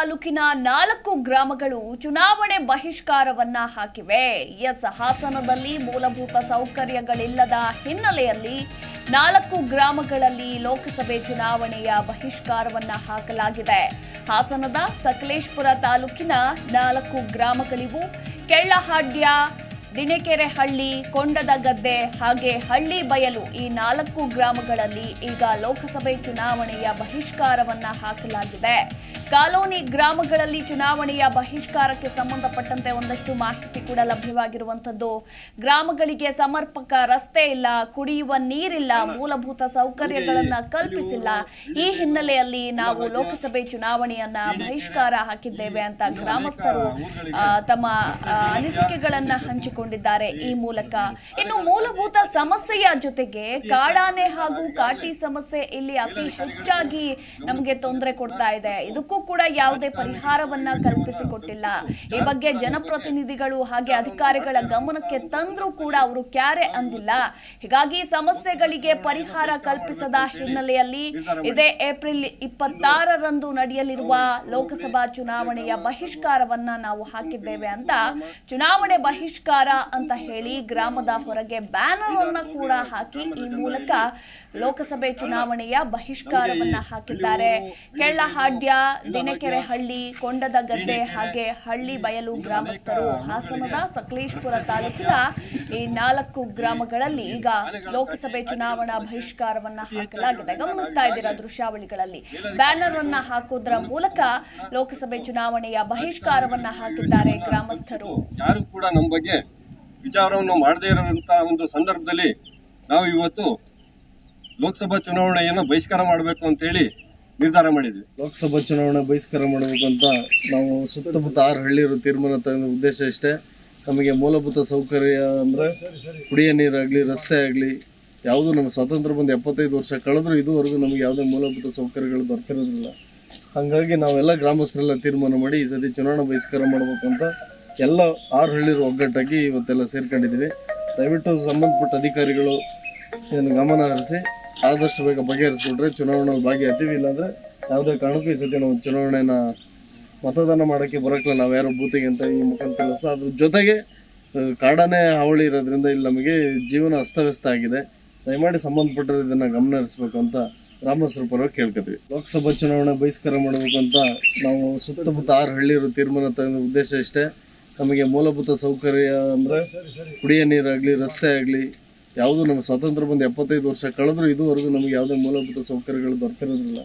ತಾಲೂಕಿನ 4 ಗ್ರಾಮಗಳು ಚುನಾವಣೆ ಬಹಿಷ್ಕಾರವನ್ನ ಹಾಕಿವೆ. ಹಾಸನದಲ್ಲಿ ಮೂಲಭೂತ ಸೌಕರ್ಯಗಳಿಲ್ಲದ ಹಿನ್ನೆಲೆಯಲ್ಲಿ 4 ಗ್ರಾಮಗಳಲ್ಲಿ ಲೋಕಸಭೆ ಚುನಾವಣೆಯ ಬಹಿಷ್ಕಾರವನ್ನ ಹಾಕಲಾಗಿದೆ. ಹಾಸನದ ಸಕಲೇಶಪುರ ತಾಲೂಕಿನ 4 ಗ್ರಾಮಗಳಿವು. ಕೆಳ್ಳಹಾಡ್ಯ, ದಿಣೆಕೆರೆಹಳ್ಳಿ, ಕೊಂಡದಗದ್ದೆ ಹಾಗೆ ಹಳ್ಳಿ ಬಯಲು ಈ 4 ಗ್ರಾಮಗಳಲ್ಲಿ ಈಗ ಲೋಕಸಭೆ ಚುನಾವಣೆಯ ಬಹಿಷ್ಕಾರವನ್ನ ಹಾಕಲಾಗಿದೆ. ಕಾಲೋನಿ ಗ್ರಾಮಗಳಲ್ಲಿ ಚುನಾವಣೆಯ ಬಹಿಷ್ಕಾರಕ್ಕೆ ಸಂಬಂಧಪಟ್ಟಂತೆ ಒಂದಷ್ಟು ಮಾಹಿತಿ ಕೂಡ ಲಭ್ಯವಾಗಿರುವಂತದ್ದು. ಗ್ರಾಮಗಳಿಗೆ ಸಮರ್ಪಕ ರಸ್ತೆ ಇಲ್ಲ, ಕುಡಿಯುವ ನೀರಿಲ್ಲ, ಮೂಲಭೂತ ಸೌಕರ್ಯಗಳನ್ನ ಕಲ್ಪಿಸಿಲ್ಲ. ಈ ಹಿನ್ನೆಲೆಯಲ್ಲಿ ನಾವು ಲೋಕಸಭೆ ಚುನಾವಣೆಯನ್ನ ಬಹಿಷ್ಕಾರ ಹಾಕಿದ್ದೇವೆ ಅಂತ ಗ್ರಾಮಸ್ಥರು ತಮ್ಮ ಅನಿಸಿಕೆಗಳನ್ನ ಹಂಚಿಕೊಂಡಿದ್ದಾರೆ ಈ ಮೂಲಕ. ಇನ್ನು ಮೂಲಭೂತ ಸಮಸ್ಯೆಯ ಜೊತೆಗೆ ಕಾಡಾನೆ ಹಾಗೂ ಕಾಟಿ ಸಮಸ್ಯೆ ಇಲ್ಲಿ ಅತಿ ಹೆಚ್ಚಾಗಿ ನಮಗೆ ತೊಂದರೆ ಕೊಡ್ತಾ ಇದೆ. ಇದಕ್ಕೂ ಕೂಡ ಯಾವುದೇ ಪರಿಹಾರವನ್ನ ಕಲ್ಪಿಸಿಕೊಟ್ಟಿಲ್ಲ. ಈ ಬಗ್ಗೆ ಜನಪ್ರತಿನಿಧಿಗಳು ಹಾಗೆ ಅಧಿಕಾರಿಗಳ ಗಮನಕ್ಕೆ ತಂದ್ರೂ ಕೂಡ ಅವರು ಕ್ಯಾರೆ ಅಂದಿಲ್ಲ. ಹೀಗಾಗಿ ಸಮಸ್ಯೆಗಳಿಗೆ ಪರಿಹಾರ ಕಲ್ಪಿಸದ ಹಿನ್ನೆಲೆಯಲ್ಲಿ ಇದೇ ಏಪ್ರಿಲ್ 26ರಂದು ನಡೆಯಲಿರುವ ಲೋಕಸಭಾ ಚುನಾವಣೆಯ ಬಹಿಷ್ಕಾರವನ್ನ ನಾವು ಹಾಕಿದ್ದೇವೆ ಅಂತ ಚುನಾವಣೆ ಬಹಿಷ್ಕಾರ ಅಂತ ಹೇಳಿ ಗ್ರಾಮದ ಹೊರಗೆ ಬ್ಯಾನರ್ ಅನ್ನ ಕೂಡ ಹಾಕಿ ಈ ಮೂಲಕ ಲೋಕಸಭೆ ಚುನಾವಣೆಯ ಬಹಿಷ್ಕಾರವನ್ನ ಹಾಕಿದ್ದಾರೆ. ಕೆಳ್ಳಹಾಡ್ಯ, ದಿಣೆಕೆರೆಹಳ್ಳಿ, ಕೊಂಡದಗದ್ದೆ ಹಾಗೆ ಹಳ್ಳಿ ಬಯಲು ಗ್ರಾಮಸ್ಥರು ಹಾಸನದ ಸಕಲೇಶಪುರ ತಾಲೂಕಿನ ಈ 4 ಗ್ರಾಮಗಳಲ್ಲಿ ಈಗ ಲೋಕಸಭೆ ಚುನಾವಣಾ ಬಹಿಷ್ಕಾರವನ್ನ ಹಾಕಲಾಗಿದೆ. ಗಮನಿಸ್ತಾ ಇದ್ದೀರಾ ದೃಶ್ಯಾವಳಿಗಳಲ್ಲಿ ಬ್ಯಾನರ್ ಅನ್ನ ಹಾಕೋದ್ರ ಮೂಲಕ ಲೋಕಸಭೆ ಚುನಾವಣೆಯ ಬಹಿಷ್ಕಾರವನ್ನ ಹಾಕಿದ್ದಾರೆ ಗ್ರಾಮಸ್ಥರು. ಯಾರು ಕೂಡ ನಮ್ಮ ಬಗ್ಗೆ ವಿಚಾರವನ್ನು ಮಾಡದೇ ಇರುವಂತಹ ಒಂದು ಸಂದರ್ಭದಲ್ಲಿ ನಾವು ಇವತ್ತು ಲೋಕಸಭಾ ಚುನಾವಣೆಯನ್ನು ಬಹಿಷ್ಕಾರ ಮಾಡಬೇಕು ಅಂತೇಳಿ ನಿರ್ಧಾರ ಮಾಡಿದ್ವಿ. ಲೋಕಸಭಾ ಚುನಾವಣೆ ಬಹಿಷ್ಕಾರ ಮಾಡಬೇಕು ಅಂತ ನಾವು ಸುತ್ತಮುತ್ತ 6 ಹಳ್ಳಿಯರು ತೀರ್ಮಾನ ತಗೊಂಡ ಉದ್ದೇಶ ಇಷ್ಟೇ. ನಮಗೆ ಮೂಲಭೂತ ಸೌಕರ್ಯ ಅಂದರೆ ಕುಡಿಯೋ ನೀರಾಗಲಿ, ರಸ್ತೆ ಆಗಲಿ ಯಾವುದು ನಮ್ಮ ಸ್ವಾತಂತ್ರ್ಯ ಬಂದು 75 ವರ್ಷ ಕಳೆದ್ರೂ ಇದುವರೆಗೂ ನಮಗೆ ಯಾವುದೇ ಮೂಲಭೂತ ಸೌಕರ್ಯಗಳು ದೊರಕಿರೋದಿಲ್ಲ. ಹಾಗಾಗಿ ನಾವೆಲ್ಲ ಗ್ರಾಮಸ್ಥರೆಲ್ಲ ತೀರ್ಮಾನ ಮಾಡಿ ಈ ಸತಿ ಚುನಾವಣಾ ಬಹಿಷ್ಕಾರ ಮಾಡಬೇಕು ಅಂತ ಎಲ್ಲ 6 ಹಳ್ಳಿಯರು ಒಗ್ಗಟ್ಟಾಗಿ ಇವತ್ತೆಲ್ಲ ಸೇರ್ಕೊಂಡಿದ್ದೀವಿ. ದಯವಿಟ್ಟು ಸಂಬಂಧಪಟ್ಟ ಅಧಿಕಾರಿಗಳು ಇದನ್ನು ಗಮನ ಹರಿಸಿ ಆದಷ್ಟು ಬೇಗ ಬಗೆಹರಿಸ್ಕೊಂಡ್ರೆ ಚುನಾವಣೆಯಲ್ಲಿ ಭಾಗಿಯಾಗ್ತೀವಿ. ಇಲ್ಲಾಂದರೆ ಯಾವುದೇ ಕಾರಣಕ್ಕೂ ಈ ಸತಿ ನಾವು ಚುನಾವಣೆನ ಮತದಾನ ಮಾಡೋಕ್ಕೆ ಬರೋಕ್ಕಿಲ್ಲ ನಾವು ಯಾರೋ ಬೂತಿಗೆ ಅಂತ ಈ ಮುಖಾಂತರ ತಿಳಿಸ್ತಾ. ಅದ್ರ ಜೊತೆಗೆ ಕಾಡಾನೆ ಹಾವಳಿ ಇರೋದ್ರಿಂದ ಇಲ್ಲಿ ನಮಗೆ ಜೀವನ ಅಸ್ತವ್ಯಸ್ತ ಆಗಿದೆ. ದಯಮಾಡಿ ಸಂಬಂಧಪಟ್ಟರು ಇದನ್ನು ಗಮನ ಹರಿಸಬೇಕು ಅಂತ ಗ್ರಾಮಸ್ಥರ ಪರವಾಗಿ ಕೇಳ್ಕೊತೀವಿ. ಲೋಕಸಭಾ ಚುನಾವಣೆ ಬಹಿಷ್ಕಾರ ಮಾಡಬೇಕು ಅಂತ ನಾವು ಸುತ್ತಮುತ್ತ 6 ಹಳ್ಳಿಯರು ತೀರ್ಮಾನ ತಗೊಂಡ ಉದ್ದೇಶ ಇಷ್ಟೇ. ನಮಗೆ ಮೂಲಭೂತ ಸೌಕರ್ಯ ಅಂದರೆ ಕುಡಿಯೋ ನೀರಾಗಲಿ, ರಸ್ತೆ ಆಗಲಿ ಯಾವುದು ನಮ್ಮ ಸ್ವಾತಂತ್ರ್ಯ ಬಂದು 75 ವರ್ಷ ಕಳೆದ್ರೂ ಇದುವರೆಗೂ ನಮಗೆ ಯಾವುದೇ ಮೂಲಭೂತ ಸೌಕರ್ಯಗಳು ದೊರಕಿರೋದಿಲ್ಲ.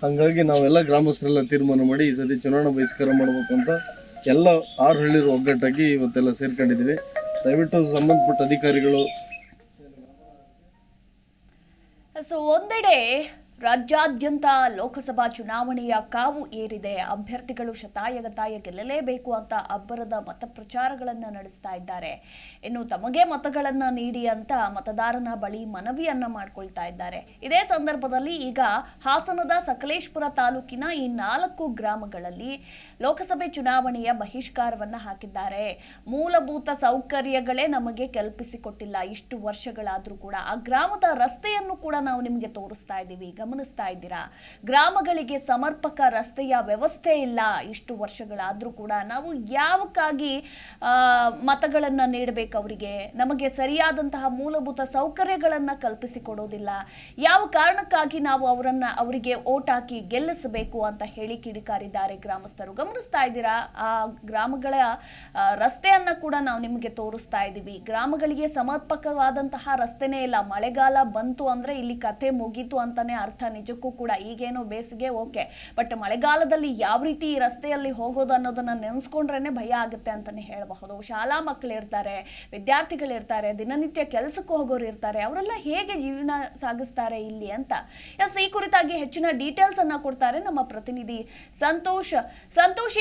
ಹಾಗಾಗಿ ನಾವೆಲ್ಲ ಗ್ರಾಮಸ್ಥರೆಲ್ಲ ತೀರ್ಮಾನ ಮಾಡಿ ಈ ಸತಿ ಚುನಾವಣಾ ಬಹಿಷ್ಕಾರ ಮಾಡಬೇಕು ಅಂತ ಎಲ್ಲ 6 ಹಳ್ಳಿಯರು ಒಗ್ಗಟ್ಟಾಗಿ ಇವತ್ತೆಲ್ಲ ಸೇರ್ಕೊಂಡಿದ್ದೀವಿ. ದಯವಿಟ್ಟು ಸಂಬಂಧಪಟ್ಟ ಅಧಿಕಾರಿಗಳು ಒಂದೆಡೆ ರಾಜ್ಯಾದ್ಯಂತ ಲೋಕಸಭಾ ಚುನಾವಣೆಯ ಕಾವು ಏರಿದೆ. ಅಭ್ಯರ್ಥಿಗಳು ಶತಾಯಗತಾಯ ಗೆಲ್ಲಲೇಬೇಕು ಅಂತ ಅಬ್ಬರದ ಮತ ಪ್ರಚಾರಗಳನ್ನು ನಡೆಸ್ತಾ ಇದ್ದಾರೆ. ಇನ್ನು ತಮಗೆ ಮತಗಳನ್ನ ನೀಡಿ ಅಂತ ಮತದಾರನ ಬಳಿ ಮನವಿಯನ್ನ ಮಾಡ್ಕೊಳ್ತಾ ಇದ್ದಾರೆ. ಇದೇ ಸಂದರ್ಭದಲ್ಲಿ ಈಗ ಹಾಸನದ ಸಕಲೇಶಪುರ ತಾಲೂಕಿನ ಈ 4 ಗ್ರಾಮಗಳಲ್ಲಿ ಲೋಕಸಭೆ ಚುನಾವಣೆಯ ಬಹಿಷ್ಕಾರವನ್ನ ಹಾಕಿದ್ದಾರೆ. ಮೂಲಭೂತ ಸೌಕರ್ಯಗಳೇ ನಮಗೆ ಕಲ್ಪಿಸಿಕೊಟ್ಟಿಲ್ಲ ಇಷ್ಟು ವರ್ಷಗಳಾದ್ರೂ ಕೂಡ. ಆ ಗ್ರಾಮದ ರಸ್ತೆಯನ್ನು ಕೂಡ ನಾವು ನಿಮಗೆ ತೋರಿಸ್ತಾ ಇದ್ದೀವಿ, ಗಮನಿಸ್ತಾ ಇದ್ದೀರಾ. ಗ್ರಾಮಗಳಿಗೆ ಸಮರ್ಪಕ ರಸ್ತೆಯ ವ್ಯವಸ್ಥೆ ಇಲ್ಲ ಇಷ್ಟು ವರ್ಷಗಳಾದ್ರೂ ಕೂಡ. ನಾವು ಯಾವಕ್ಕಾಗಿ ಮತಗಳನ್ನ ನೀಡಬೇಕು ಅವರಿಗೆ? ನಮಗೆ ಸರಿಯಾದಂತಹ ಮೂಲಭೂತ ಸೌಕರ್ಯಗಳನ್ನ ಕಲ್ಪಿಸಿಕೊಡೋದಿಲ್ಲ. ಯಾವ ಕಾರಣಕ್ಕಾಗಿ ನಾವು ಅವರಿಗೆ ಓಟ್ ಹಾಕಿ ಗೆಲ್ಲಿಸಬೇಕು ಅಂತ ಹೇಳಿ ಕಿಡಿಕಾರಿದ್ದಾರೆ ಗ್ರಾಮಸ್ಥರು. ಗಮನಿಸ್ತಾ ಇದ್ದೀರಾ ಆ ಗ್ರಾಮಗಳ ರಸ್ತೆಯನ್ನ ಕೂಡ ನಾವು ನಿಮಗೆ ತೋರಿಸ್ತಾ ಇದ್ದೀವಿ. ಗ್ರಾಮಗಳಿಗೆ ಸಮರ್ಪಕವಾದಂತಹ ರಸ್ತೆನೇ ಇಲ್ಲ. ಮಳೆಗಾಲ ಬಂತು ಅಂದ್ರೆ ಇಲ್ಲಿ ಕಥೆ ಮುಗೀತು ಅಂತಾನೆ ಅರ್ಥ. ನಿಜಕ್ಕೂ ಕೂಡ ಈಗೇನೋ ಬೇಸಿಗೆ ಓಕೆ, ಬಟ್ ಮಳೆಗಾಲದಲ್ಲಿ ಯಾವ ರೀತಿ ಈ ರಸ್ತೆಯಲ್ಲಿ ಹೋಗೋದು ಅನ್ನೋದನ್ನ ನೆನೆಸ್ಕೊಂಡ್ರೇನೆ ಭಯ ಆಗುತ್ತೆ ಅಂತಾನೆ ಹೇಳಬಹುದು. ಶಾಲಾ ಮಕ್ಕಳು ಇರ್ತಾರೆ, ವಿದ್ಯಾರ್ಥಿಗಳಿರ್ತಾರೆ, ದಿನನಿತ್ಯ ಕೆಲಸಕ್ಕೆ ಹೋಗೋರು ಇರ್ತಾರೆ. ಅವರೆಲ್ಲ ಹೇಗೆ ಜೀವನ ಸಾಗಿಸ್ತಾರೆ ಇಲ್ಲಿ ಅಂತ ಈ ಕುರಿತಾಗಿ ಹೆಚ್ಚಿನ ಡೀಟೇಲ್ಸ್ ಅನ್ನ ಕೊಡ್ತಾರೆ ನಮ್ಮ ಪ್ರತಿನಿಧಿ ಸಂತೋಷ್.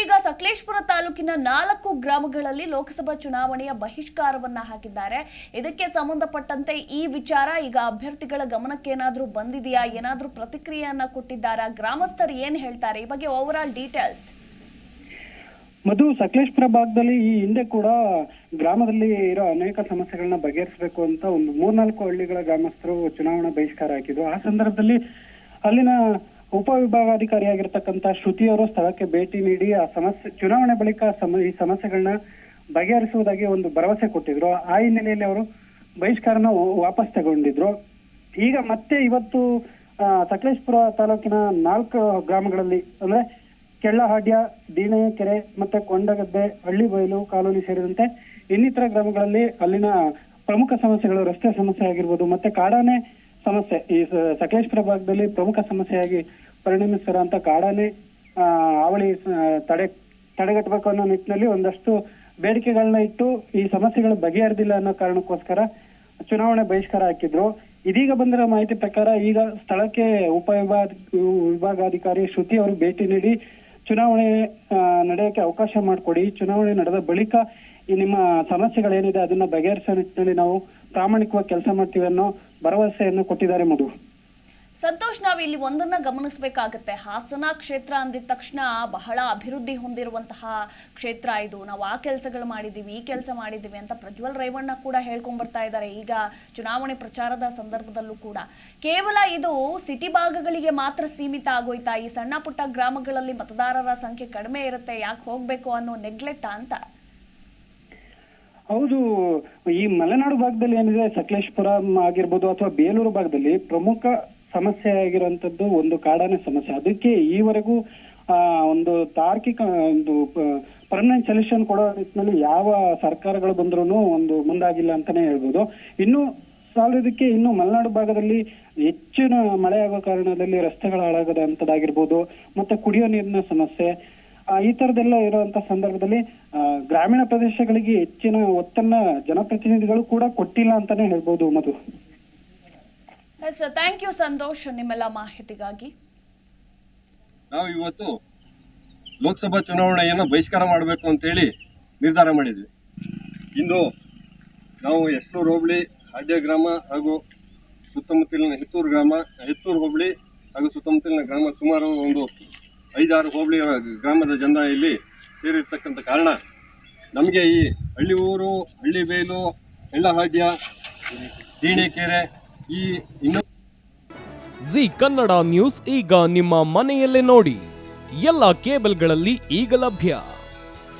ಈಗ ಸಕಲೇಶಪುರ ತಾಲೂಕಿನ 4 ಗ್ರಾಮಗಳಲ್ಲಿ ಲೋಕಸಭಾ ಚುನಾವಣೆಯ ಬಹಿಷ್ಕಾರವನ್ನ ಹಾಕಿದ್ದಾರೆ. ಇದಕ್ಕೆ ಸಂಬಂಧಪಟ್ಟಂತೆ ಈ ವಿಚಾರ ಈಗ ಅಭ್ಯರ್ಥಿಗಳ ಗಮನಕ್ಕೆ ಏನಾದ್ರೂ ಬಂದಿದೆಯಾ? ಏನಾದ್ರೂ ಪ್ರತಿಕ್ರಿಯೆಯನ್ನ ಕೊಟ್ಟಿದ್ದಾರಾ? ಗ್ರಾಮಸ್ಥರು ಏನ್ ಹೇಳ್ತಾರೆ ಈ ಬಗ್ಗೆ? Over all details. Madhu, Sakleshpur ಭಾಗದಲ್ಲಿ ಈ ಹಿಂದೆ ಕೂಡ ಗ್ರಾಮದಲ್ಲಿ ಇರೋ ಅನೇಕ ಸಮಸ್ಯೆಗಳನ್ನ ಬಗೆಹರಿಸಬೇಕು ಅಂತ ಒಂದು 3-4 ಹಳ್ಳಿಗಳ ಗ್ರಾಮಸ್ಥರು ಚುನಾವಣಾ ಬಹಿಷ್ಕಾರ ಹಾಕಿದ್ರು. ಆ ಸಂದರ್ಭದಲ್ಲಿ ಅಲ್ಲಿನ ಉಪವಿಭಾಗಾಧಿಕಾರಿಯಾಗಿರ್ತಕ್ಕಂಥ ಶ್ರುತಿಯವರು ಸ್ಥಳಕ್ಕೆ ಭೇಟಿ ನೀಡಿ ಆ ಸಮಸ್ಯೆ ಚುನಾವಣೆ ಬಳಿಕ ಈ ಸಮಸ್ಯೆಗಳನ್ನ ಬಗೆಹರಿಸುವುದಾಗಿ ಒಂದು ಭರವಸೆ ಕೊಟ್ಟಿದ್ರು. ಆ ಹಿನ್ನೆಲೆಯಲ್ಲಿ ಅವರು ಬಹಿಷ್ಕಾರನ ವಾಪಸ್ ತಗೊಂಡಿದ್ರು. ಈಗ ಮತ್ತೆ ಇವತ್ತು ಸಕಲೇಶಪುರ ತಾಲೂಕಿನ 4 ಗ್ರಾಮಗಳಲ್ಲಿ ಅಂದ್ರೆ ಕೆಳ್ಳಹಾಡ್ಯ, ದೀಣೆಕೆರೆ ಮತ್ತೆ ಕೊಂಡಗದ್ದೆ, ಹಳ್ಳಿಬೈಲು ಕಾಲೋನಿ ಸೇರಿದಂತೆ ಇನ್ನಿತರ ಗ್ರಾಮಗಳಲ್ಲಿ ಅಲ್ಲಿನ ಪ್ರಮುಖ ಸಮಸ್ಯೆಗಳು ರಸ್ತೆ ಸಮಸ್ಯೆ ಆಗಿರ್ಬೋದು, ಮತ್ತೆ ಕಾಡಾನೆ ಸಮಸ್ಯೆ ಈ ಸಕಲೇಶಪುರ ಭಾಗದಲ್ಲಿ ಪ್ರಮುಖ ಸಮಸ್ಯೆಯಾಗಿ ಪರಿಣಮಿಸಿರುವಂತ ಕಾಡಾನೆ ಹಾವಳಿ ತಡೆಗಟ್ಟಬೇಕು ಅನ್ನೋ ನಿಟ್ಟಿನಲ್ಲಿ ಒಂದಷ್ಟು ಬೇಡಿಕೆಗಳನ್ನ ಇಟ್ಟು ಈ ಸಮಸ್ಯೆಗಳು ಬಗೆಹರಿದಿಲ್ಲ ಅನ್ನೋ ಕಾರಣಕ್ಕೋಸ್ಕರ ಚುನಾವಣೆ ಬಹಿಷ್ಕಾರ ಹಾಕಿದ್ರು. ಇದೀಗ ಬಂದಿರೋ ಮಾಹಿತಿ ಪ್ರಕಾರ ಈಗ ಸ್ಥಳಕ್ಕೆ ವಿಭಾಗಾಧಿಕಾರಿ ಶ್ರುತಿ ಅವರು ಭೇಟಿ ನೀಡಿ ಚುನಾವಣೆ ನಡೆಯಕ್ಕೆ ಅವಕಾಶ ಮಾಡಿಕೊಡಿ, ಚುನಾವಣೆ ನಡೆದ ಬಳಿಕ ಈ ನಿಮ್ಮ ಸಮಸ್ಯೆಗಳೇನಿದೆ ಅದನ್ನ ಬಗೆಹರಿಸೋ ನಿಟ್ಟಿನಲ್ಲಿ ನಾವು ಪ್ರಾಮಾಣಿಕವಾಗಿ ಕೆಲಸ ಮಾಡ್ತೀವಿ ಅನ್ನೋ ಭರವಸೆಯನ್ನು ಕೊಟ್ಟಿದ್ದಾರೆ. ಮಧು, ಸಂತೋಷ್, ನಾವು ಇಲ್ಲಿ ಒಂದನ್ನ ಗಮನಿಸಬೇಕಾಗತ್ತೆ. ಹಾಸನ ಕ್ಷೇತ್ರ ಅಂದಿದ ತಕ್ಷಣ ಬಹಳ ಅಭಿವೃದ್ಧಿ ಹೊಂದಿರುವಂತಹ ಕ್ಷೇತ್ರ ಇದು. ನಾವು ಆ ಕೆಲಸಗಳು ಮಾಡಿದ್ದೀವಿ, ಈ ಕೆಲಸ ಮಾಡಿದ್ದೀವಿ ಅಂತ ಪ್ರಜ್ವಲ್ ರೇವಣ್ಣ ಕೂಡ ಹೇಳ್ಕೊಂಡ್ ಬರ್ತಾ ಇದ್ದಾರೆ. ಈಗ ಚುನಾವಣೆ ಪ್ರಚಾರದ ಸಂದರ್ಭದಲ್ಲೂ ಕೂಡ ಕೇವಲ ಇದು ಸಿಟಿ ಭಾಗಗಳಿಗೆ ಮಾತ್ರ ಸೀಮಿತ ಆಗೋಯ್ತಾ? ಈ ಸಣ್ಣ ಪುಟ್ಟ ಗ್ರಾಮಗಳಲ್ಲಿ ಮತದಾರರ ಸಂಖ್ಯೆ ಕಡಿಮೆ ಇರುತ್ತೆ, ಯಾಕೆ ಹೋಗ್ಬೇಕು ಅನ್ನೋ ನೆಗ್ಲೆಕ್ಟ್ ಅಂತ? ಹೌದು, ಈ ಮಲೆನಾಡು ಭಾಗದಲ್ಲಿ ಏನಿದೆ, ಸಕಲೇಶಪುರ ಆಗಿರ್ಬೋದು ಅಥವಾ ಬೇಲೂರು ಭಾಗದಲ್ಲಿ ಪ್ರಮುಖ ಸಮಸ್ಯೆ ಆಗಿರುವಂತದ್ದು ಒಂದು ಕಾಡಾನೆ ಸಮಸ್ಯೆ. ಅದಕ್ಕೆ ಈವರೆಗೂ ಒಂದು ತಾರ್ಕಿಕ ಒಂದು ಪರ್ಮನೆಂಟ್ ಸೊಲ್ಯೂಷನ್ ಕೊಡೋ ನಿಟ್ಟಿನಲ್ಲಿ ಯಾವ ಸರ್ಕಾರಗಳು ಬಂದ್ರೂ ಒಂದು ಮುಂದಾಗಿಲ್ಲ ಅಂತಾನೆ ಹೇಳ್ಬೋದು. ಇನ್ನು ಸಾಲದಕ್ಕೆ ಇನ್ನು ಮಲೆನಾಡು ಭಾಗದಲ್ಲಿ ಹೆಚ್ಚಿನ ಮಳೆ ಆಗೋ ಕಾರಣದಲ್ಲಿ ರಸ್ತೆಗಳು ಹಾಳಾಗದಂತದ್ದಾಗಿರ್ಬೋದು, ಮತ್ತೆ ಕುಡಿಯೋ ನೀರಿನ ಸಮಸ್ಯೆ, ಈ ತರದೆಲ್ಲ ಇರುವಂತ ಸಂದರ್ಭದಲ್ಲಿ ಗ್ರಾಮೀಣ ಪ್ರದೇಶಗಳಿಗೆ ಹೆಚ್ಚಿನ ಒತ್ತನ್ನ ಜನಪ್ರತಿನಿಧಿಗಳು ಕೂಡ ಕೊಟ್ಟಿಲ್ಲ ಅಂತಾನೆ ಹೇಳ್ಬೋದು. ಮಧು, ಥ್ಯಾಂಕ್ ಯು ಸಂತೋಷ್ ನಿಮ್ಮೆಲ್ಲ ಮಾಹಿತಿಗಾಗಿ. ನಾವು ಇವತ್ತು ಲೋಕಸಭಾ ಚುನಾವಣೆಯನ್ನು ಬಹಿಷ್ಕಾರ ಮಾಡಬೇಕು ಅಂತೇಳಿ ನಿರ್ಧಾರ ಮಾಡಿದ್ವಿ. ಇನ್ನು ನಾವು ಎಸ್ಲೂರು ಹೋಬಳಿ, ಹಾಡ್ಯ ಗ್ರಾಮ ಹಾಗೂ ಸುತ್ತಮುತ್ತಲಿನ ಹೆತ್ತೂರು ಹೋಬಳಿ ಹಾಗೂ ಸುತ್ತಮುತ್ತಲಿನ ಗ್ರಾಮ ಸುಮಾರು ಒಂದು 5-6 ಹೋಬಳಿ ಗ್ರಾಮದ ಜನ ಇಲ್ಲಿ ಸೇರಿರ್ತಕ್ಕಂಥ ಕಾರಣ ನಮಗೆ ಈ ಹಳ್ಳಿಯೂರು, ಹಳ್ಳಿಬೇಲು, ಕೆಳ್ಳಹಾಡ್ಯ, ದೀಣೆಕೆರೆ ಈ ಇನ್ನು ಜಿ ಕನ್ನಡ ನ್ಯೂಸ್ ಈಗ ನಿಮ್ಮ ಮನೆಯಲ್ಲೇ ನೋಡಿ. ಎಲ್ಲ ಕೇಬಲ್ಗಳಲ್ಲಿ ಈಗ ಲಭ್ಯ.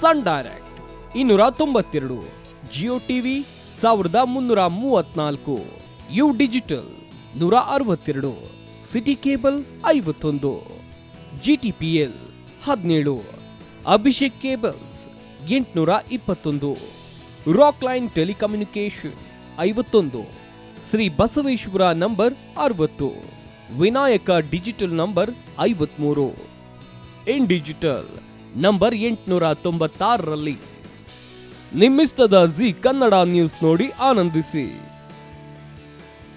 Sun Direct 292, Jio TV 1334, U digital 162, city cable 51, GTPL 17, Abhishek cables 821, rock line telecommunication 51, Shri Basaveshwara number 60, Vinayaka digital number 53, in digital number 896ರಲ್ಲಿ ನಿಮ್ಮಿಸ್ತದ ಜಿ ಕನ್ನಡ ನ್ಯೂಸ್ ನೋಡಿ ಆನಂದಿಸಿ.